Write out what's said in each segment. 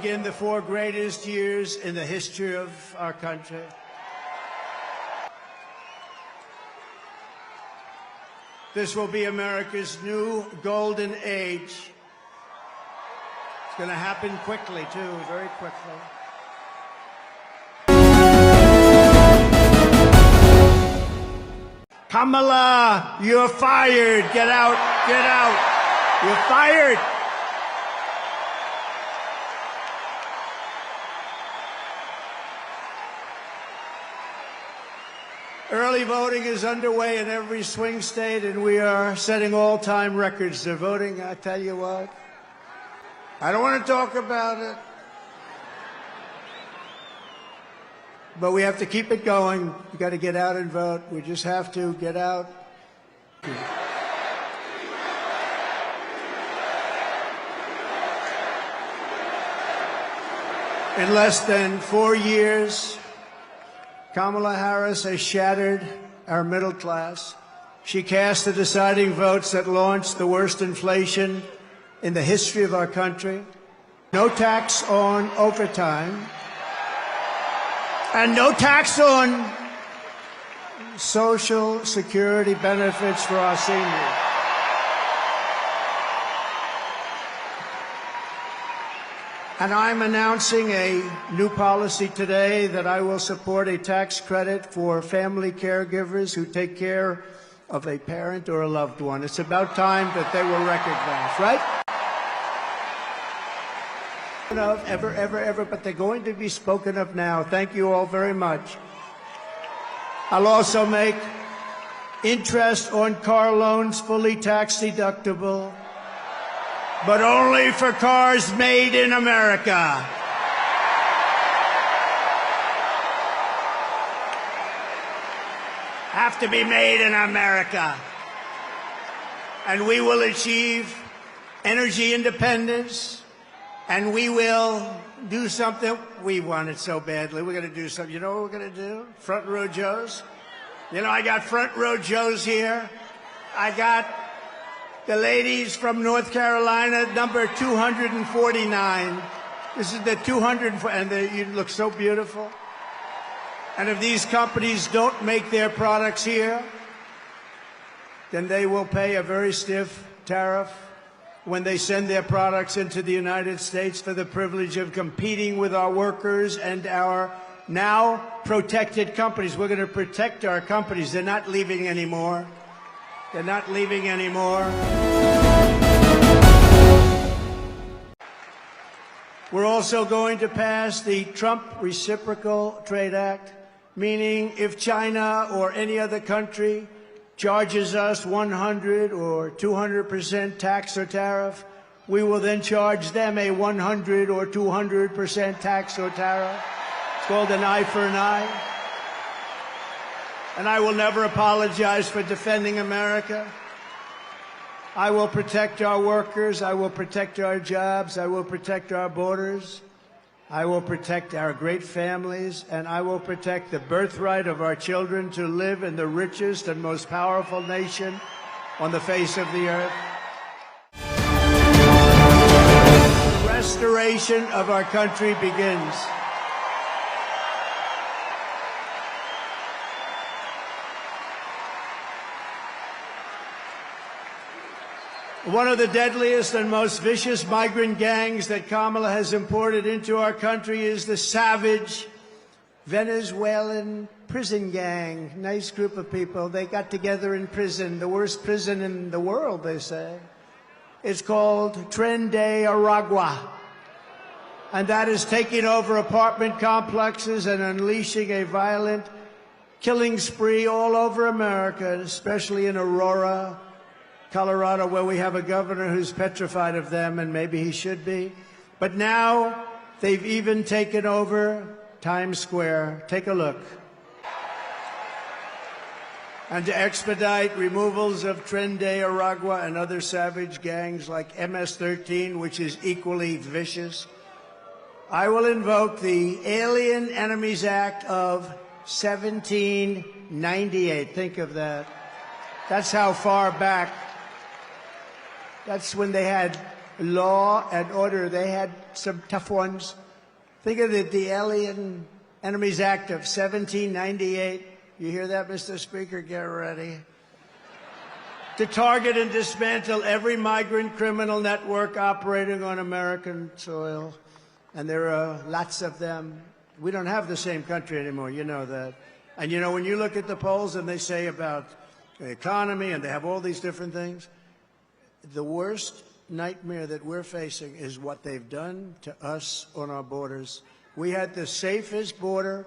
begin the 4 greatest years in the history of our country. This will be America's new golden age. It's going to happen quickly, too, very quickly. Kamala, you're fired. Get out, get out. You're fired. Early voting is underway in every swing state, and we are setting all-time records. They're voting, I tell you what. I don't want to talk about it. But we have to keep it going. You got to get out and vote. We just have to get out. In less than 4 years, Kamala Harris has shattered our middle class. She cast the deciding votes that launched the worst inflation in the history of our country. No tax on overtime. And no tax on Social Security benefits for our seniors. And I'm announcing a new policy today that I will support a tax credit for family caregivers who take care of a parent or a loved one. It's about time that they were recognized, right? Of ever, but they're going to be spoken of now. Thank you all very much. I'll also make interest on car loans fully tax deductible, but only for cars made in America. Have to be made in America. And we will achieve energy independence. And we will do something. We want it so badly. We're going to do something. You know what we're going to do? Front row Joes. You know, I got front row Joes here. I got the ladies from North Carolina, number 249. This is the 200, and you look so beautiful. And if these companies don't make their products here, then they will pay a very stiff tariff when they send their products into the United States for the privilege of competing with our workers and our now protected companies. We're going to protect our companies. They're not leaving anymore. They're not leaving anymore. We're also going to pass the Trump Reciprocal Trade Act, meaning if China or any other country charges us 100 or 200% tax or tariff, we will then charge them a 100 or 200% tax or tariff. It's called an eye for an eye. And I will never apologize for defending America. I will protect our workers. I will protect our jobs. I will protect our borders. I will protect our great families, and I will protect the birthright of our children to live in the richest and most powerful nation on the face of the earth. The restoration of our country begins. One of the deadliest and most vicious migrant gangs that Kamala has imported into our country is the savage Venezuelan prison gang. Nice group of people. They got together in prison, the worst prison in the world, they say. It's called Tren de Aragua. And that is taking over apartment complexes and unleashing a violent killing spree all over America, especially in Aurora, Colorado, where we have a governor who's petrified of them, and maybe he should be. But now they've even taken over Times Square. Take a look. And to expedite removals of Tren de Aragua and other savage gangs like MS-13, which is equally vicious, I will invoke the Alien Enemies Act of 1798. Think of that. That's how far back. That's when they had law and order. They had some tough ones. Think of the Alien Enemies Act of 1798. You hear that, Mr. Speaker? Get ready. To target and dismantle every migrant criminal network operating on American soil. And there are lots of them. We don't have the same country anymore, you know that. And you know, when you look at the polls and they say about the economy and they have all these different things, the worst nightmare that we're facing is what they've done to us on our borders. We had the safest border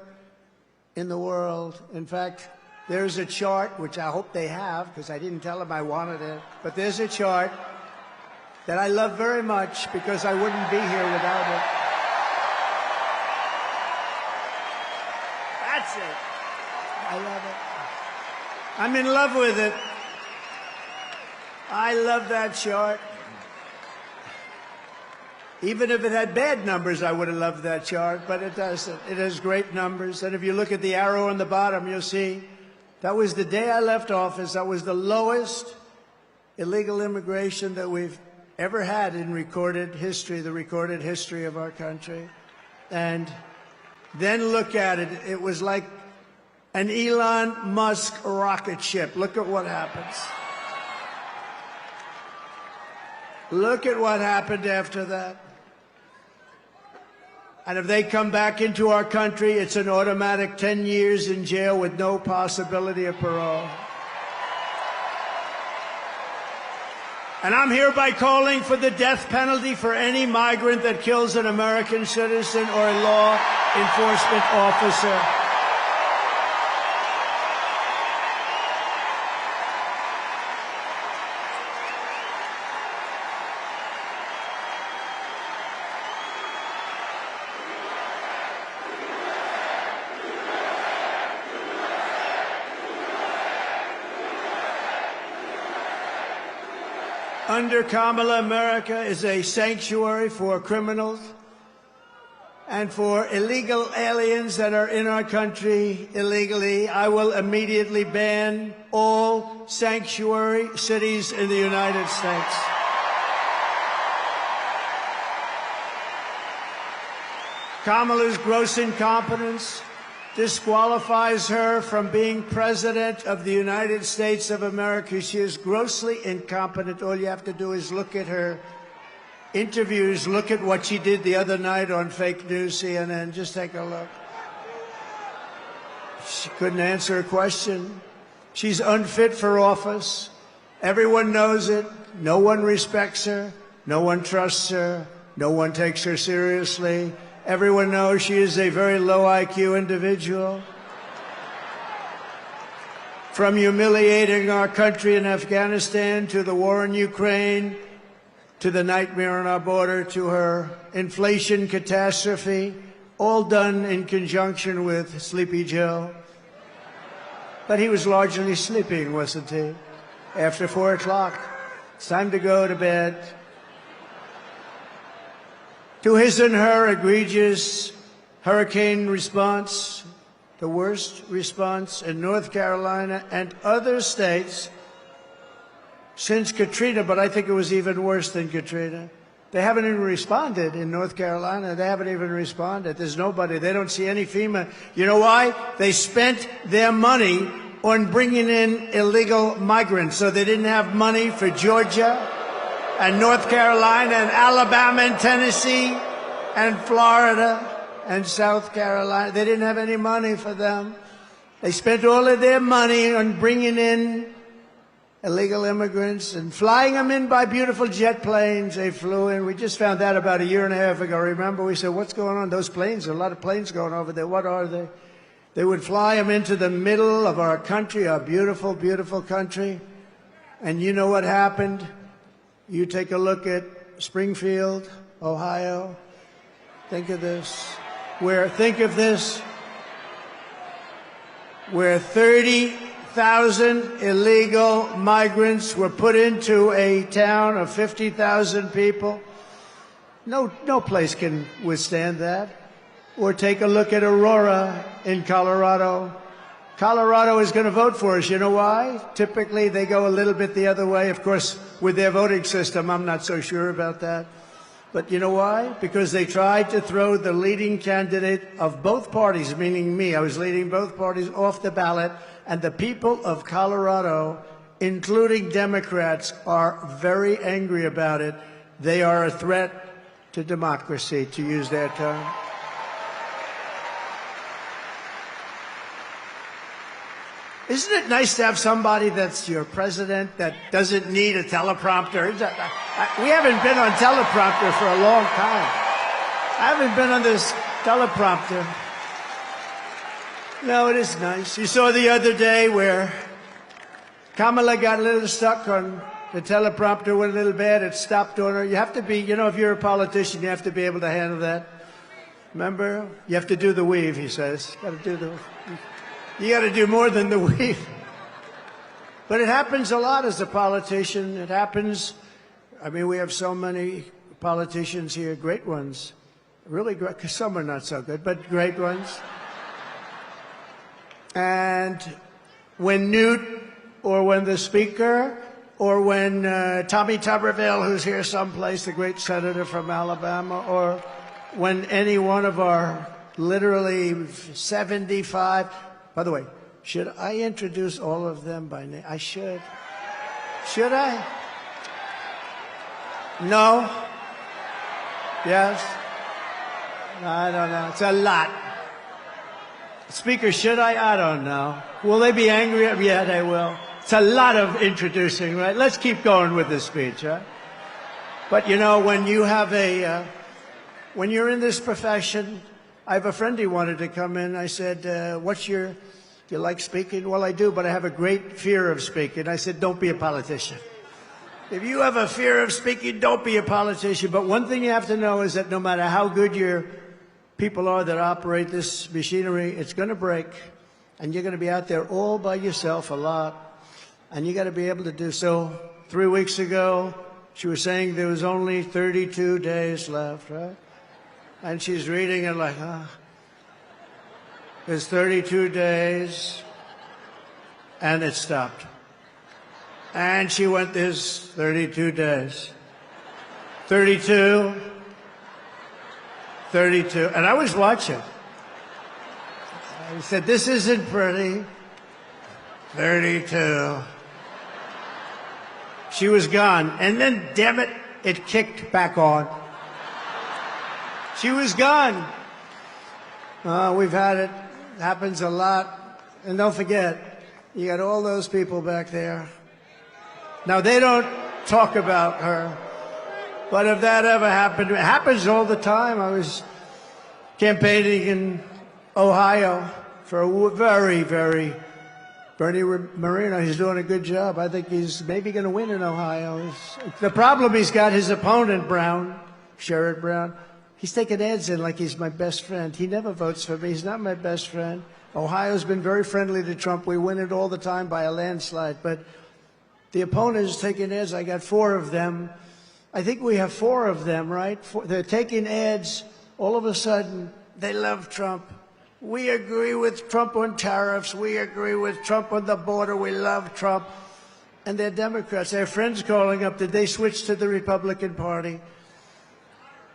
in the world. In fact, there's a chart, which I hope they have, because I didn't tell them I wanted it, but there's a chart that I love very much because I wouldn't be here without it. That's it. I love it. I'm in love with it. I love that chart. Even if it had bad numbers, I would have loved that chart, but it doesn't. It has great numbers. And if you look at the arrow on the bottom, you'll see that was the day I left office. That was the lowest illegal immigration that we've ever had in recorded history, the recorded history of our country. And then look at it. It was like an Elon Musk rocket ship. Look at what happens. Look at what happened after that. And if they come back into our country, it's an automatic 10 years in jail with no possibility of parole. And I'm hereby calling for the death penalty for any migrant that kills an American citizen or a law enforcement officer. Under Kamala, America is a sanctuary for criminals and for illegal aliens that are in our country illegally. I will immediately ban all sanctuary cities in the United States. Kamala's gross incompetence disqualifies her from being President of the United States of America. She is grossly incompetent. All you have to do is look at her interviews, look at what she did the other night on fake news CNN. Just take a look. She couldn't answer a question. She's unfit for office. Everyone knows it. No one respects her. No one trusts her. No one takes her seriously. Everyone knows she is a very low IQ individual. From humiliating our country in Afghanistan, to the war in Ukraine, to the nightmare on our border, to her inflation catastrophe, all done in conjunction with Sleepy Joe. But he was largely sleeping, wasn't he? After 4 o'clock, it's time to go to bed. To his and her egregious hurricane response, the worst response in North Carolina and other states since Katrina, but I think it was even worse than Katrina. They haven't even responded in North Carolina. They haven't even responded. There's nobody. They don't see any FEMA. You know why? They spent their money on bringing in illegal migrants, so they didn't have money for Georgia and North Carolina and Alabama and Tennessee and Florida and South Carolina. They didn't have any money for them. They spent all of their money on bringing in illegal immigrants and flying them in by beautiful jet planes. They flew in. We just found out about a year and a half ago. Remember, we said, what's going on? Those planes, there are a lot of planes going over there. What are they? They would fly them into the middle of our country, our beautiful, beautiful country. And you know what happened? You take a look at Springfield, Ohio. Think of this. Where 30,000 illegal migrants were put into a town of 50,000 people. No place can withstand that. Or take a look at Aurora in Colorado. Colorado is going to vote for us. You know why? Typically, they go a little bit the other way. Of course, with their voting system, I'm not so sure about that. But you know why? Because they tried to throw the leading candidate of both parties, meaning me, I was leading both parties, off the ballot, and the people of Colorado, including Democrats, are very angry about it. They are a threat to democracy, to use their term. Isn't it nice to have somebody that's your president that doesn't need a teleprompter? We haven't been on teleprompter for a long time. I haven't been on this teleprompter. No, it is nice. You saw the other day where Kamala got a little stuck on the teleprompter, went a little bad, it stopped on her. You have to be, you know, if you're a politician, you have to be able to handle that. Remember? You have to do the weave, he says. You got to do more than the weave. But it happens a lot as a politician. It happens. I mean, we have so many politicians here, great ones. Really great, because some are not so good, but great ones. And when Newt, or when the Speaker, or when Tommy Tuberville, who's here someplace, the great senator from Alabama, or when any one of our literally 75... By the way, should I introduce all of them by name? I should. Should I? No? Yes? I don't know. It's a lot. Speaker, should I? I don't know. Will they be angry? Yeah, they will. It's a lot of introducing, right? Let's keep going with the speech, huh? But, you know, when you have when you're in this profession, I have a friend who wanted to come in. I said, do you like speaking? Well, I do, but I have a great fear of speaking. I said, don't be a politician. If you have a fear of speaking, don't be a politician. But one thing you have to know is that no matter how good your people are that operate this machinery, it's going to break. And you're going to be out there all by yourself a lot. And you got to be able to do so. 3 weeks ago, she was saying there was only 32 days left, right? And she's reading it like, there's 32 days, and it stopped. And she went, there's 32 days. 32, 32, and I was watching. I said, this isn't pretty. 32. She was gone, and then, damn it, it kicked back on. She was gone. We've had it. It happens a lot. And don't forget, you got all those people back there. Now, they don't talk about her. But if that ever happened, it happens all the time. I was campaigning in Ohio for a very, very... Bernie Moreno, he's doing a good job. I think he's maybe going to win in Ohio. The problem he's got, his opponent, Brown, Sherrod Brown, he's taking ads in like he's my best friend. He never votes for me. He's not my best friend. Ohio's been very friendly to Trump. We win it all the time by a landslide. But the opponent is taking ads. I got 4 of them. I think we have 4 of them, right? They're taking ads. All of a sudden, they love Trump. We agree with Trump on tariffs. We agree with Trump on the border. We love Trump. And they're Democrats. Their friends calling up, did they switch to the Republican Party?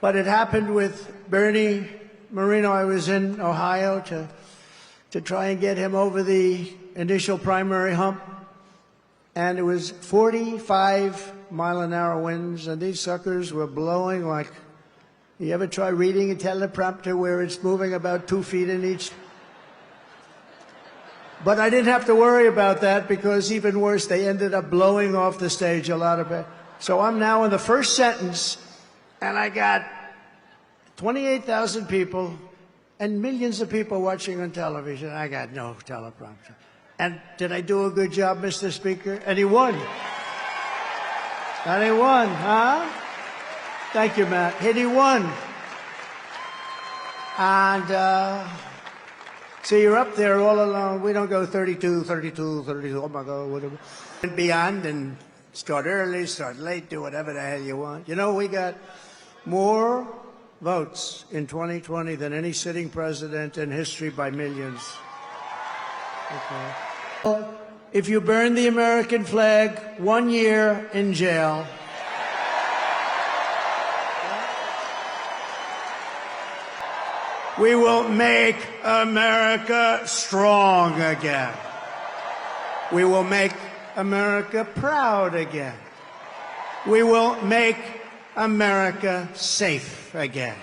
But it happened with Bernie Moreno. I was in Ohio to try and get him over the initial primary hump. And it was 45-mile-an-hour winds, and these suckers were blowing like... You ever try reading a teleprompter where it's moving about 2 feet in each? But I didn't have to worry about that because even worse, they ended up blowing off the stage a lot of it. So I'm now in the first sentence, and I got 28,000 people and millions of people watching on television. I got no teleprompter. And did I do a good job, Mr. Speaker? And he won. And he won, huh? Thank you, Matt. And he won. And so you're up there all alone. We don't go 32, 32, 32, oh my God, whatever. And beyond, and start early, start late, do whatever the hell you want. You know, we got more votes in 2020 than any sitting president in history by millions. Okay. if you burn the American flag, 1 year in jail. We will make America strong again. We will make America proud again. We will make America safe again.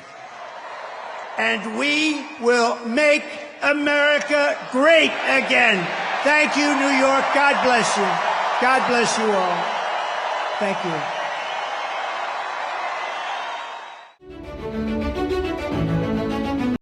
And we will make America great again. Thank you, New York. God bless you. God bless you all. Thank you.